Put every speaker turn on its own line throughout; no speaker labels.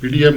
PDM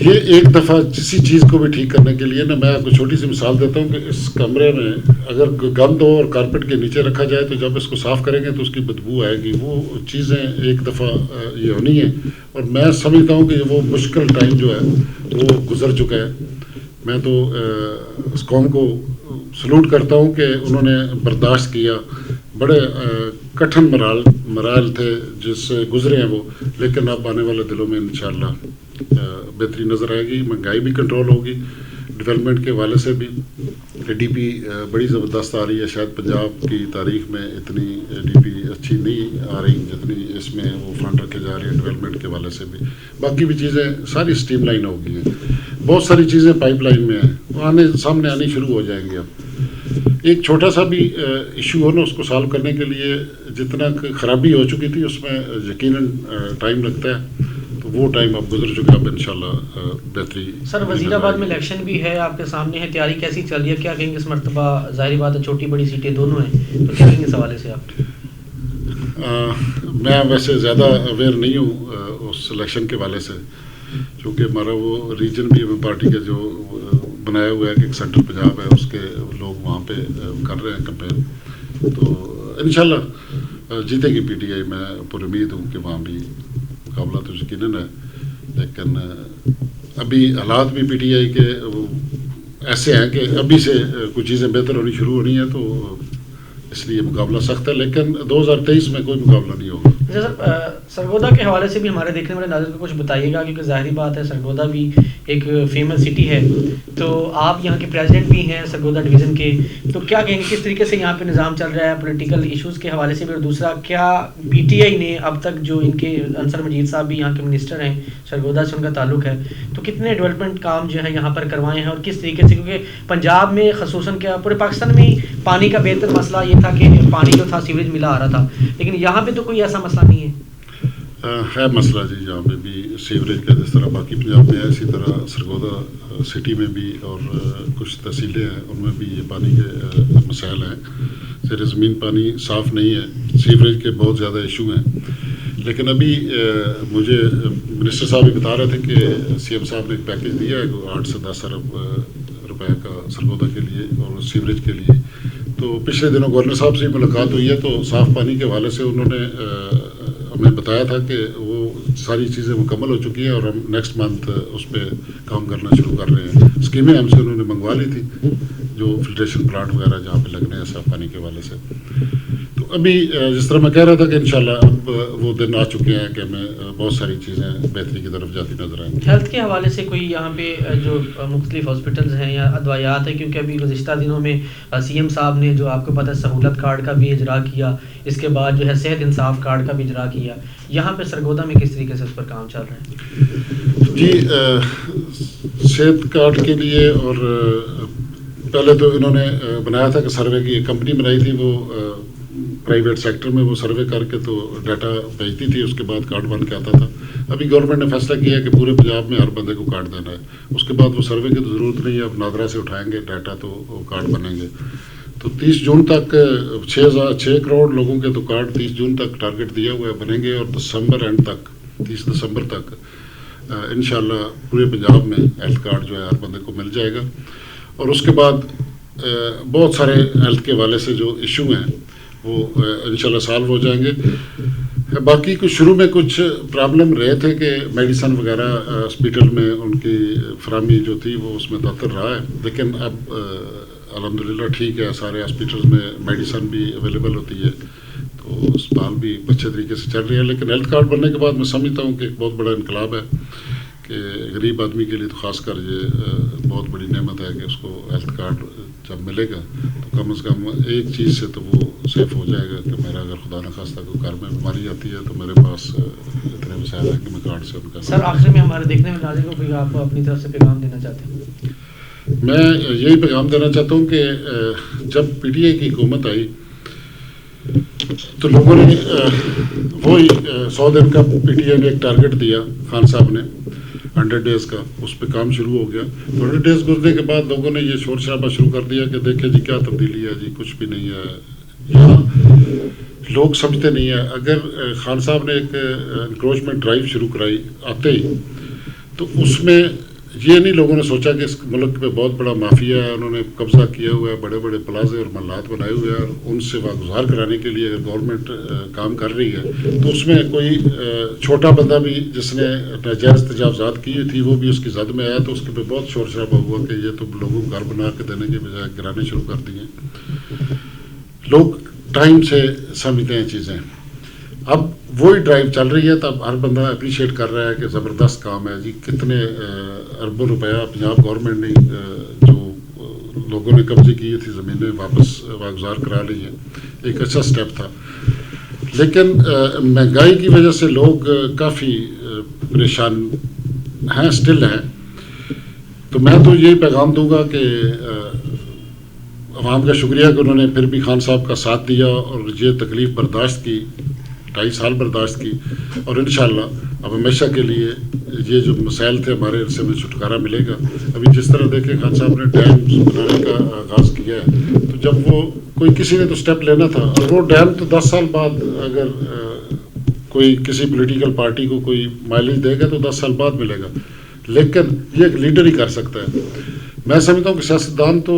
یہ ایک دفعہ کسی چیز کو بھی ٹھیک کرنے کے لیے نا، میں آپ کو چھوٹی سی مثال دیتا ہوں کہ اس کمرے میں اگر گند ہو اور کارپیٹ کے نیچے رکھا جائے تو جب اس کو صاف کریں گے تو اس کی بدبو آئے گی. وہ چیزیں ایک دفعہ یہ ہونی ہے، اور میں سمجھتا ہوں کہ وہ مشکل ٹائم جو ہے وہ گزر چکا ہے. میں تو اس قوم کو سلوٹ کرتا ہوں کہ انہوں نے برداشت کیا. بڑے کٹھن مراحل تھے جس سے گزرے ہیں وہ، لیکن اب آنے والے دنوں میں انشاءاللہ بہتری نظر آئے گی. مہنگائی بھی کنٹرول ہوگی، ڈیولپمنٹ کے حوالے سے بھی ڈی پی بڑی زبردست آ رہی ہے. شاید پنجاب کی تاریخ میں اتنی ڈی پی اچھی نہیں آ رہی جتنی اس میں وہ فنڈ رکھے جا رہے ہیں ڈیولپمنٹ کے حوالے سے بھی. باقی بھی چیزیں ساری اسٹریم لائن ہو گئی ہیں، بہت ساری چیزیں پائپ لائن میں ہیں، وہ سامنے آنی شروع ہو جائیں گی. اب ایک چھوٹا سا بھی ایشو ہو نا، اس کو سالو کرنے کے لیے جتنا خرابی ہو چکی تھی اس میں یقیناً ٹائم لگتا ہے، تو وہ ٹائم اب گزر چکا. اب انشاءاللہ بہتری.
سر وزیر آباد میں الیکشن بھی ہے آپ کے سامنے ہے، تیاری کیسی چل رہی ہے؟ کیا کہیں گے اس مرتبہ؟ ظاہری بات ہے چھوٹی بڑی سیٹیں دونوں ہیں، تو کیا کہیں گے اس حوالے سے آپ؟
میں ویسے زیادہ اویئر نہیں ہوں اس الیکشن کے حوالے سے، چونکہ ہمارا وہ ریجن بھی پارٹی کا جو بنایا ہوا ہے کہ ایک سینٹرل پنجاب ہے، اس کے لوگ وہاں پہ کر رہے ہیں کمپین. تو انشاءاللہ جیتے گی پی ٹی آئی. میں پر امید ہوں کہ وہاں بھی مقابلہ تو یقیناً ہے، لیکن ابھی حالات بھی پی ٹی آئی کے ایسے ہیں کہ ابھی سے کچھ چیزیں بہتر ہونی شروع ہونی ہیں، تو اس لیے مقابلہ سخت ہے. لیکن 2023 میں کوئی مقابلہ نہیں ہوگا.
سرگودا کے حوالے سے بھی ہمارے دیکھنے والے ناظرین کو کچھ بتائیے گا، کیونکہ ظاہری بات ہے سرگودا بھی ایک فیمس سٹی ہے، تو آپ یہاں کے پریزیڈنٹ بھی ہیں سرگودا ڈویژن کے، تو کیا کہیں گے کس طریقے سے یہاں پہ نظام چل رہا ہے پولیٹیکل ایشوز کے حوالے سے بھی؟ اور دوسرا، کیا پی ٹی آئی نے اب تک جو ان کے انصر مجید صاحب بھی یہاں کے منسٹر ہیں، سرگودا سے ان کا تعلق ہے، تو کتنے ڈیولپمنٹ کام جو ہے یہاں پر کروائے ہیں اور کس طریقے سے؟ کیونکہ پنجاب میں خصوصاً کیا پورے پاکستان میں پانی کا بہتر مسئلہ یہ تھا کہ پانی جو تھا سیوریج ملا آ رہا تھا، لیکن یہاں پہ تو کوئی ایسا مسئلہ نہیں ہے.
ہے مسئلہ جی، جہاں پہ بھی سیوریج کا جس طرح باقی پنجاب میں ہے، اسی طرح سرگودا سٹی میں بھی اور کچھ تحصیلیں ہیں ان میں بھی یہ پانی کے مسائل ہیں. زیر زمین پانی صاف نہیں ہے، سیوریج کے بہت زیادہ ایشو ہیں. لیکن ابھی مجھے منسٹر صاحب بھی بتا رہے تھے کہ سی ایم صاحب نے ایک پیکیج دیا ہے 8 سے 10 ارب روپے کا سرگودا کے لیے اور سیوریج کے لیے. تو پچھلے دنوں گورنر صاحب سے ملاقات ہوئی ہے، تو صاف پانی کے حوالے سے انہوں نے ہمیں بتایا تھا کہ وہ ساری چیزیں مکمل ہو چکی ہیں اور ہم نیکسٹ منتھ اس پہ کام کرنا شروع کر رہے ہیں. اسکیمیں ہم سے انہوں نے منگوا لی تھی، جو فلٹریشن پلانٹ وغیرہ جہاں پہ لگنے ہیں صاف پانی کے حوالے سے. تو ابھی جس طرح میں کہہ رہا تھا کہ انشاءاللہ اب وہ دن آ چکے ہیں کہ ہمیں بہت ساری چیزیں بہتری کی طرف جاتی نظر آئیں گی.
ہیلتھ کے حوالے سے کوئی یہاں پہ جو مختلف ہاسپٹلز ہیں یا ادویات ہیں، کیونکہ ابھی گزشتہ دنوں میں سی ایم صاحب نے جو آپ کو پتہ ہے سہولت کارڈ کا بھی اجرا کیا، اس کے بعد جو ہے صحت انصاف کارڈ کا بھی اجرا کیا، یہاں پہ سرگودا میں کس طریقے سے اس پر کام چل رہا ہے؟
جی صحت کارڈ کے لیے اور پہلے تو انہوں نے بنایا تھا کہ سروے کی ایک کمپنی بنائی تھی، وہ پرائیویٹ سیکٹر میں وہ سروے کر کے تو ڈیٹا بھیجتی تھی، اس کے بعد کارڈ بن کے آتا تھا. ابھی گورنمنٹ نے فیصلہ کیا ہے کہ پورے پنجاب میں ہر بندے کو کارڈ دینا ہے. اس کے بعد وہ سروے کی تو ضرورت نہیں ہے، اب نادرا سے اٹھائیں گے ڈیٹا تو وہ کارڈ بنیں گے. تو 30 جون تک 6 کروڑ لوگوں کے تو کارڈ 30 جون تک ٹارگٹ دیا ہوا ہے بنیں گے، اور دسمبر اینڈ تک 30 دسمبر تک انشاءاللہ پورے پنجاب میں ہیلتھ کارڈ جو ہے ہر بندے کو مل جائے گا. اور اس کے بعد بہت سارے ہیلتھ کے حوالے سے جو ایشو ہیں وہ انشاءاللہ سالو ہو جائیں گے. باقی کچھ شروع میں کچھ پرابلم رہے تھے کہ میڈیسن وغیرہ ہاسپیٹل میں ان کی فراہمی جو تھی وہ اس میں تعطل رہا ہے، لیکن اب الحمدللہ ٹھیک ہے. سارے ہاسپیٹلز میں میڈیسن بھی اویلیبل ہوتی ہے، تو اسپتال بھی اچھے طریقے سے چل رہی ہے. لیکن ہیلتھ کارڈ بننے کے بعد میں سمجھتا ہوں کہ ایک بہت بڑا انقلاب ہے کہ غریب آدمی کے لیے تو خاص کر یہ بہت بڑی نعمت ہے کہ اس کو ہیلتھ کارڈ جب ملے گا تو کم از کم ایک چیز سے تو وہ سیف ہو جائے گا کہ میرا اگر خدا نخواستہ کوئی گھر میں بیماری آتی ہے تو میرے پاس اتنے وسائل ہیں کہ میں کارڈ سے ان کا.
سر آخر میں ہمارے دیکھنے میں ناظرین کو کوئی آپ اپنی طرف سے پیغام دینا چاہتے ہیں؟
میں یہی پیغام دینا چاہتا ہوں کہ جب پی ٹی آئی کی حکومت آئی تو لوگوں نے وہی 100 دن کا پی ٹی آئی نے ایک ٹارگٹ دیا، خان صاحب نے 100 ڈیز کا، اس پہ کام شروع ہو گیا. 100 ڈیز گزرنے کے بعد لوگوں نے یہ شور شرابہ شروع کر دیا کہ دیکھیں جی کیا تبدیلی ہے، جی کچھ بھی نہیں ہے. یہاں لوگ سمجھتے نہیں ہیں. اگر خان صاحب نے ایک انکروچمنٹ ڈرائیو شروع کرائی آتے ہی، تو اس میں یہ نہیں لوگوں نے سوچا کہ اس ملک پہ بہت بڑا مافیا ہے, انہوں نے قبضہ کیا ہوا ہے, بڑے بڑے پلازے اور محلات بنائے ہوئے ہیں, اور ان سے واگزار کرانے کے لیے اگر گورنمنٹ کام کر رہی ہے تو اس میں کوئی چھوٹا بندہ بھی جس نے ناجائز تجاوزات کی تھی وہ بھی اس کی زد میں آیا, تو اس کے پہ بہت شور شرابہ ہوا کہ یہ تو لوگوں کو گھر بنا کے دینے کے بجائے گرانے شروع کر دیے. لوگ ٹائم سے سمجھتے ہیں چیزیں. اب وہی ڈرائیو چل رہی ہے, تو اب ہر بندہ اپریشیٹ کر رہا ہے کہ زبردست کام ہے جی, کتنے اربوں روپیہ پنجاب گورنمنٹ نے جو لوگوں نے قبضے کی تھی زمینیں واپس واگزار کرا لی ہیں, ایک اچھا سٹیپ تھا. لیکن مہنگائی کی وجہ سے لوگ کافی پریشان ہیں, سٹل ہیں. تو میں تو یہی پیغام دوں گا کہ عوام کا شکریہ کہ انہوں نے پھر بھی خان صاحب کا ساتھ دیا اور یہ تکلیف برداشت کی, 2.5 سال برداشت کی, اور انشاءاللہ اب ہمیشہ کے لیے یہ جو مسائل تھے ہمارے عرصے میں چھٹکارا ملے گا. ابھی جس طرح دیکھیں خان صاحب نے ڈیم بنانے کا آغاز کیا ہے, تو جب وہ کوئی کسی نے تو سٹیپ لینا تھا, اور وہ ڈیم تو 10 سال بعد اگر کوئی کسی پولیٹیکل پارٹی کو کوئی مائلیج دے گا تو 10 سال بعد ملے گا, لیکن یہ ایک لیڈر ہی کر سکتا ہے. میں سمجھتا ہوں کہ سیاستدان تو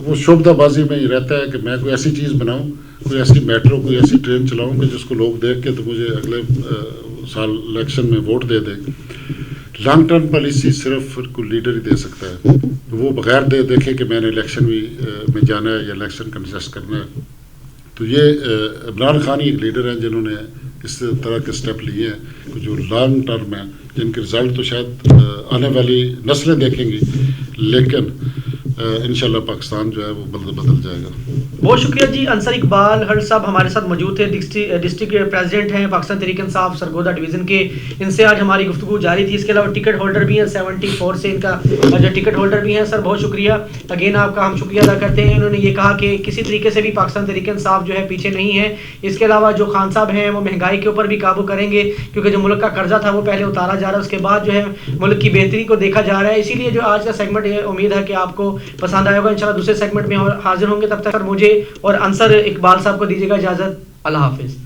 وہ شعبدہ بازی میں ہی رہتا ہے کہ میں کوئی ایسی چیز بناؤں, کوئی ایسی میٹرو, کوئی ایسی ٹرین چلاؤں کہ جس کو لوگ دیکھ کے تو مجھے اگلے سال الیکشن میں ووٹ دے دے. لانگ ٹرم پالیسی صرف کوئی لیڈر ہی دے سکتا ہے, وہ بغیر دیکھے کہ میں نے الیکشن میں جانا ہے یا الیکشن کنٹیسٹ کرنا ہے. تو یہ عمران خان ہی ایک لیڈر ہیں جنہوں نے اس طرح کے سٹیپ لیے ہیں جو لانگ ٹرم ہیں, جن کے رزلٹ تو شاید آنے والی نسلیں دیکھیں گی, لیکن انشاءاللہ پاکستان جو ہے وہ بدل جائے گا.
بہت شکریہ جی. انصر اقبال ہر صاحب ہمارے ساتھ موجود تھے, ڈسٹرکٹ پریزیڈنٹ ہیں پاکستان تحریک انصاف سرگودا ڈویژن کے. ان سے آج ہماری گفتگو جاری تھی. اس کے علاوہ ٹکٹ ہولڈر بھی ہیں 74 سے, ان کا جو ٹکٹ ہولڈر بھی ہیں. سر بہت شکریہ اگین, آپ کا ہم شکریہ ادا کرتے ہیں. انہوں نے یہ کہا کہ کسی طریقے سے بھی پاکستان تحریک انصاف جو ہے پیچھے نہیں ہے. اس کے علاوہ جو خان صاحب ہیں وہ مہنگائی کے اوپر بھی قابو کریں گے, کیونکہ جو ملک کا قرضہ تھا وہ پہلے اتارا جا رہا ہے, اس کے بعد جو ہے ملک کی بہتری کو دیکھا جا رہا ہے. اسی لیے جو آج کا سیگمنٹ ہے امید ہے کہ آپ کو پسند آئے ہوگا. انشاءاللہ دوسرے سیگمنٹ میں حاضر ہوں گے. تب تک مجھے اور انصر اقبال صاحب کو دیجیے گا اجازت. اللہ حافظ.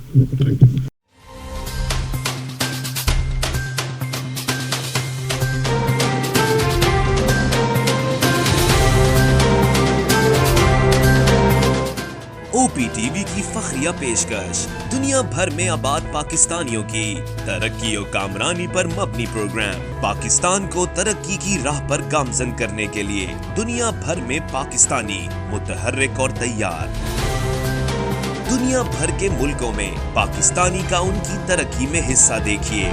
OPTV کی فخریہ پیشکش, دنیا بھر میں آباد پاکستانیوں کی ترقی و کامرانی پر مبنی پروگرام. پاکستان کو ترقی کی راہ پر گامزن کرنے کے لیے دنیا بھر میں پاکستانی متحرک اور تیار. دنیا بھر کے ملکوں میں پاکستانی کا ان کی ترقی میں حصہ دیکھیے.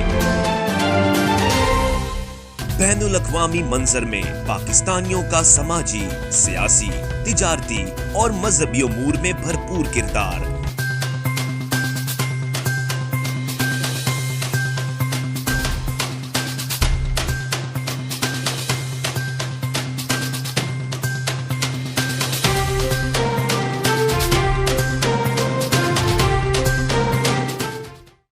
بین الاقوامی منظر میں پاکستانیوں کا سماجی, سیاسی, تجارتی اور مذہبی امور میں بھرپور کردار.